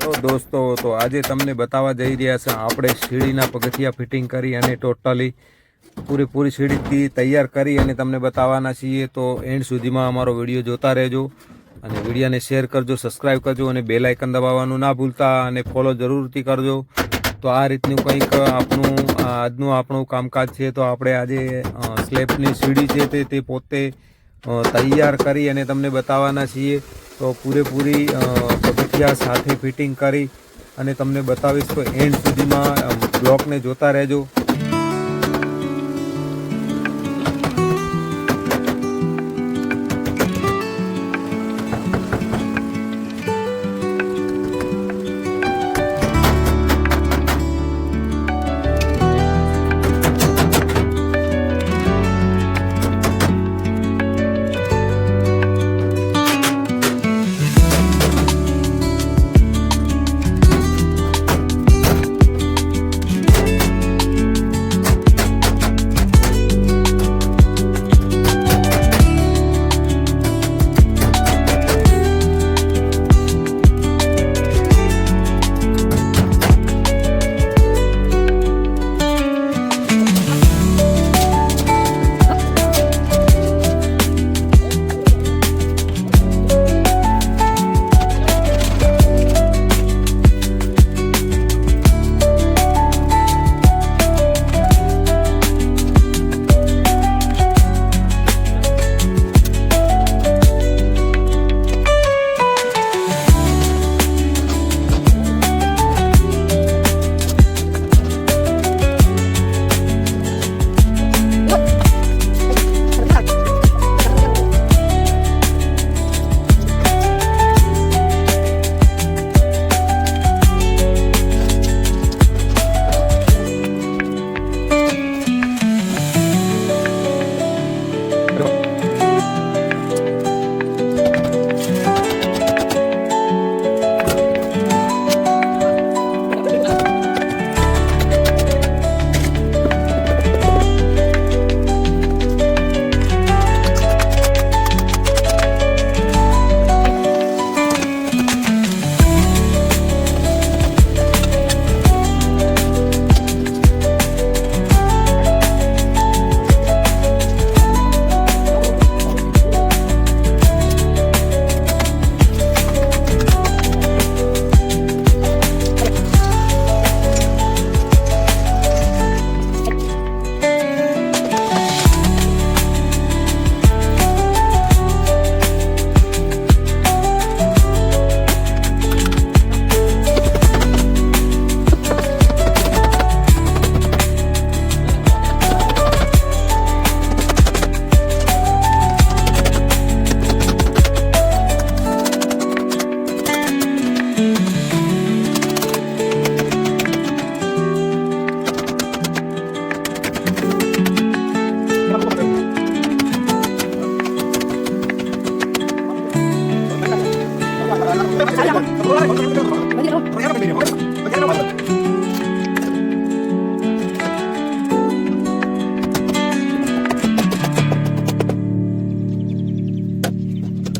તો દોસ્તો તો આજે તમને બતાવવા જઈ રહ્યા છે આપણે સીડીના પગથિયા ફિટિંગ કરી અને ટોટલી પૂરી સીડીથી તૈયાર કરી અને તમને બતાવવાના છીએ। તો એન્ડ સુધીમાં અમારો વિડીયો જોતા રહેજો અને વિડીયોને શેર કરજો, સબસ્ક્રાઈબ કરજો અને બેલ આઇકન દબાવવાનું ના ભૂલતા અને ફોલો જરૂરથી કરજો। તો આ રીતનું કંઈક આપણું કામકાજ છે। તો આપણે આજે સ્લેબની સીડી છે તે પોતે તૈયાર કરી અને તમને બતાવવાના છીએ। તો પૂરેપૂરી પગથિયા સાથે ફિટિંગ કરી અને તમને બતાવીશ। તો એન્ડ સુધીમાં બ્લોગને જોતા રહેજો।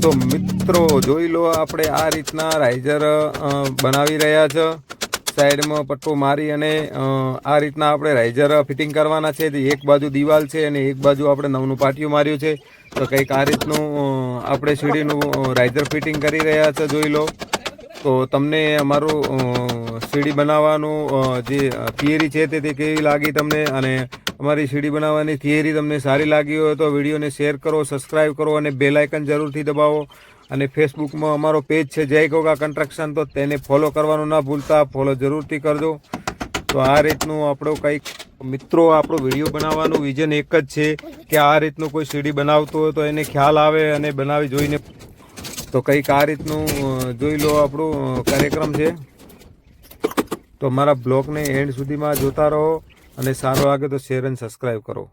તો મિત્રો જોઈ લો, આપણે આ રીતના રાઇઝર બનાવી રહ્યા છે। સાઈડમાં પટ્ટો મારી અને આ રીતના આપણે રાઇઝર ફિટિંગ કરવાના છે। એક બાજુ દિવાલ છે અને એક બાજુ આપણે નવનું પાટિયું માર્યું છે। તો કંઈક આ રીતનું આપણે સીડીનું રાઇઝર ફિટિંગ કરી રહ્યા છે, જોઈ લો। તો તમને અમારું સીડી બનાવવાનું જે થિયરી છે તે કેવી લાગી તમને, અને અમારી સીડી બનાવવાની થિયરી તમને સારી લાગી હોય તો વિડીયોને શેર કરો, સબસ્ક્રાઈબ કરો અને બેલ આઇકન જરૂરથી દબાવો। અને ફેસબુકમાં અમારો પેજ છે જય ગોગા કન્સ્ટ્રક્શન, તો તેને ફોલો કરવાનું ના ભૂલતા, ફોલો જરૂરથી કરજો। તો આ રીતનું આપણું કંઈક મિત્રો આપણો વિડીયો બનાવવાનું વિઝન એક જ છે કે આ રીતનું કોઈ સીડી બનાવતું હોય તો એને ખ્યાલ આવે અને બનાવી જોઈને। તો કંઈક આ રીતનું જોઈ લો આપણું કાર્યક્રમ છે। તો અમારા બ્લોગને એન્ડ સુધીમાં જોતા રહો અને સારો લાગે તો શેર અને સબસ્ક્રાઈબ કરો।